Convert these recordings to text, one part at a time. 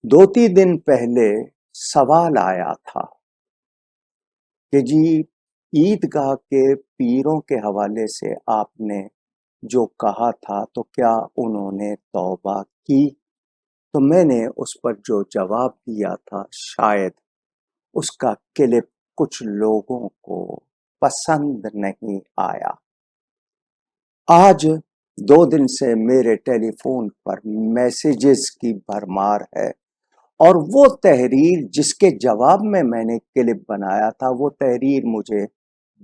دو تین دن پہلے سوال آیا تھا کہ جی عیدگاہ کے پیروں کے حوالے سے آپ نے جو کہا تھا تو کیا انہوں نے توبہ کی؟ تو میں نے اس پر جو جواب دیا تھا شاید اس کا کلپ کچھ لوگوں کو پسند نہیں آیا۔ آج 2 دن سے میرے ٹیلی فون پر میسیجز کی بھرمار ہے، اور وہ تحریر جس کے جواب میں نے کلپ بنایا تھا وہ تحریر مجھے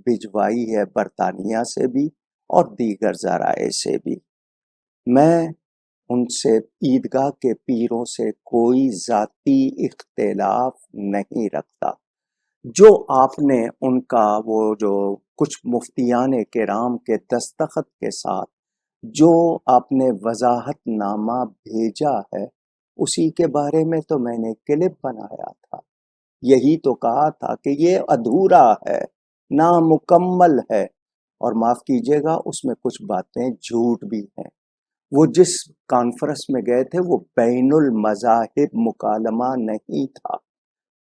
بھجوائی ہے برطانیہ سے بھی اور دیگر ذرائع سے بھی۔ میں ان سے عیدگاہ کے پیروں سے کوئی ذاتی اختلاف نہیں رکھتا۔ جو آپ نے ان کا وہ جو کچھ مفتیان کرام کے دستخط کے ساتھ جو آپ نے وضاحت نامہ بھیجا ہے اسی کے بارے میں تو میں نے کلپ بنایا تھا۔ یہی تو کہا تھا کہ یہ ادھورا ہے، نامکمل ہے، اور معاف کیجیے گا اس میں کچھ باتیں جھوٹ بھی ہیں۔ وہ جس کانفرنس میں گئے تھے وہ بین المذاہب مکالمہ نہیں تھا،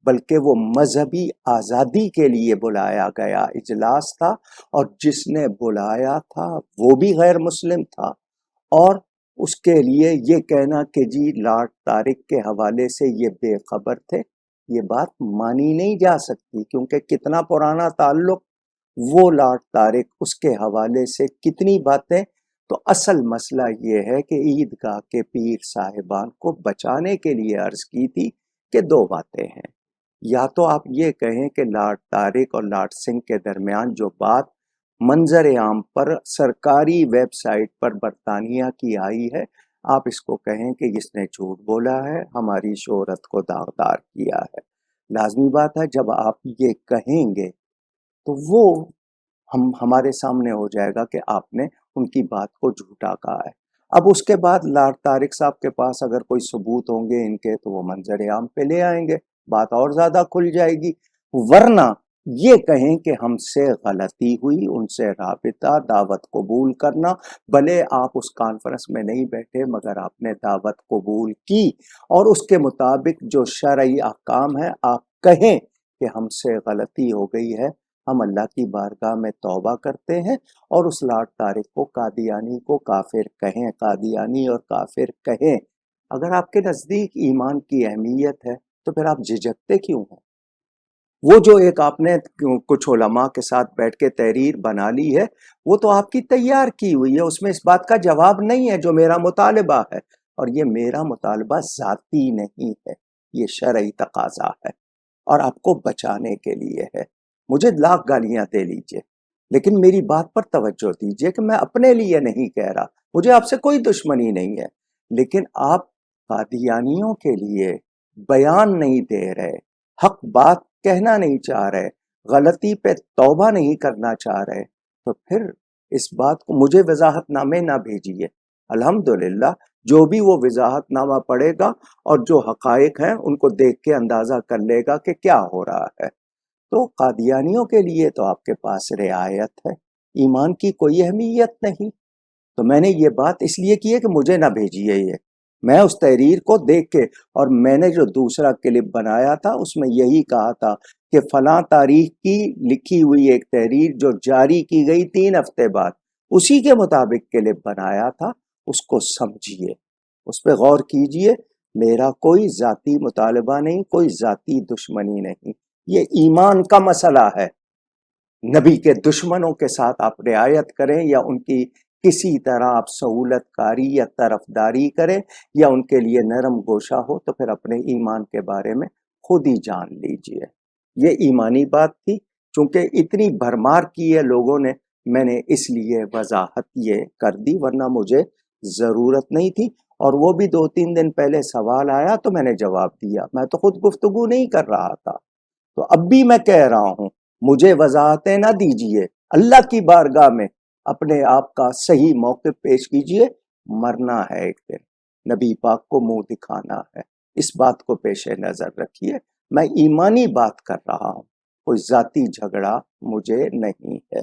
بلکہ وہ مذہبی آزادی کے لیے بلایا گیا اجلاس تھا، اور جس نے بلایا تھا وہ بھی غیر مسلم تھا۔ اور اس کے لیے یہ کہنا کہ جی لارڈ طارق کے حوالے سے یہ بے خبر تھے، یہ بات مانی نہیں جا سکتی، کیونکہ کتنا پرانا تعلق، وہ لارڈ طارق، اس کے حوالے سے کتنی باتیں۔ تو اصل مسئلہ یہ ہے کہ عیدگاہ کے پیر صاحبان کو بچانے کے لیے عرض کی تھی کہ 2 باتیں ہیں۔ یا تو آپ یہ کہیں کہ لارڈ طارق اور لارڈ سنگھ کے درمیان جو بات منظر عام پر سرکاری ویب سائٹ پر برطانیہ کی آئی ہے، آپ اس کو کہیں کہ اس نے جھوٹ بولا ہے، ہماری شہرت کو داغدار کیا ہے۔ لازمی بات ہے جب آپ یہ کہیں گے تو وہ ہمارے سامنے ہو جائے گا کہ آپ نے ان کی بات کو جھوٹا کہا ہے۔ اب اس کے بعد لارڈ طارق صاحب کے پاس اگر کوئی ثبوت ہوں گے ان کے تو وہ منظر عام پہ لے آئیں گے، بات اور زیادہ کھل جائے گی۔ ورنہ یہ کہیں کہ ہم سے غلطی ہوئی، ان سے رابطہ، دعوت قبول کرنا، بھلے آپ اس کانفرنس میں نہیں بیٹھے مگر آپ نے دعوت قبول کی، اور اس کے مطابق جو شرعی احکام ہے آپ کہیں کہ ہم سے غلطی ہو گئی ہے، ہم اللہ کی بارگاہ میں توبہ کرتے ہیں، اور اس لارڈ طارق کو قادیانی کو کافر کہیں، قادیانی اور کافر کہیں۔ اگر آپ کے نزدیک ایمان کی اہمیت ہے تو پھر آپ جھجکتے کیوں ہیں؟ وہ جو ایک آپ نے کچھ علماء کے ساتھ بیٹھ کے تحریر بنا لی ہے وہ تو آپ کی تیار کی ہوئی ہے، اس میں اس بات کا جواب نہیں ہے جو میرا مطالبہ ہے، اور یہ میرا مطالبہ ذاتی نہیں ہے، یہ شرعی تقاضا ہے اور آپ کو بچانے کے لیے ہے۔ مجھے لاکھ گالیاں دے لیجئے لیکن میری بات پر توجہ دیجئے کہ میں اپنے لیے نہیں کہہ رہا، مجھے آپ سے کوئی دشمنی نہیں ہے، لیکن آپ قادیانیوں کے لیے بیان نہیں دے رہے، حق بات کہنا نہیں چاہ رہے، غلطی پہ توبہ نہیں کرنا چاہ رہے، تو پھر اس بات کو مجھے وضاحت نامے نہ بھیجیے۔ الحمدللہ جو بھی وہ وضاحت نامہ پڑھے گا اور جو حقائق ہیں ان کو دیکھ کے اندازہ کر لے گا کہ کیا ہو رہا ہے۔ تو قادیانیوں کے لیے تو آپ کے پاس رعایت ہے، ایمان کی کوئی اہمیت نہیں۔ تو میں نے یہ بات اس لیے کی ہے کہ مجھے نہ بھیجیے یہ، میں اس تحریر کو دیکھ کے، اور میں نے جو دوسرا کلپ بنایا تھا اس میں یہی کہا تھا کہ فلاں تاریخ کی لکھی ہوئی ایک تحریر جو جاری کی گئی 3 ہفتے بعد، اسی کے مطابق کلپ بنایا تھا، اس کو سمجھیے، اس پہ غور کیجئے۔ میرا کوئی ذاتی مطالبہ نہیں، کوئی ذاتی دشمنی نہیں، یہ ایمان کا مسئلہ ہے۔ نبی کے دشمنوں کے ساتھ آپ رعایت کریں یا ان کی کسی طرح آپ سہولت کاری یا طرفداری کریں یا ان کے لیے نرم گوشہ ہو، تو پھر اپنے ایمان کے بارے میں خود ہی جان لیجئے۔ یہ ایمانی بات تھی، چونکہ اتنی بھرمار کی ہے لوگوں نے، میں نے اس لیے وضاحت یہ کر دی، ورنہ مجھے ضرورت نہیں تھی۔ اور وہ بھی 2 3 دن پہلے سوال آیا تو میں نے جواب دیا، میں تو خود گفتگو نہیں کر رہا تھا۔ تو اب بھی میں کہہ رہا ہوں مجھے وضاحتیں نہ دیجیے، اللہ کی بارگاہ میں اپنے آپ کا صحیح موقف پیش کیجئے۔ مرنا ہے ایک دن، نبی پاک کو منہ دکھانا ہے، اس بات کو پیش نظر رکھیے۔ میں ایمانی بات کر رہا ہوں، کوئی ذاتی جھگڑا مجھے نہیں ہے۔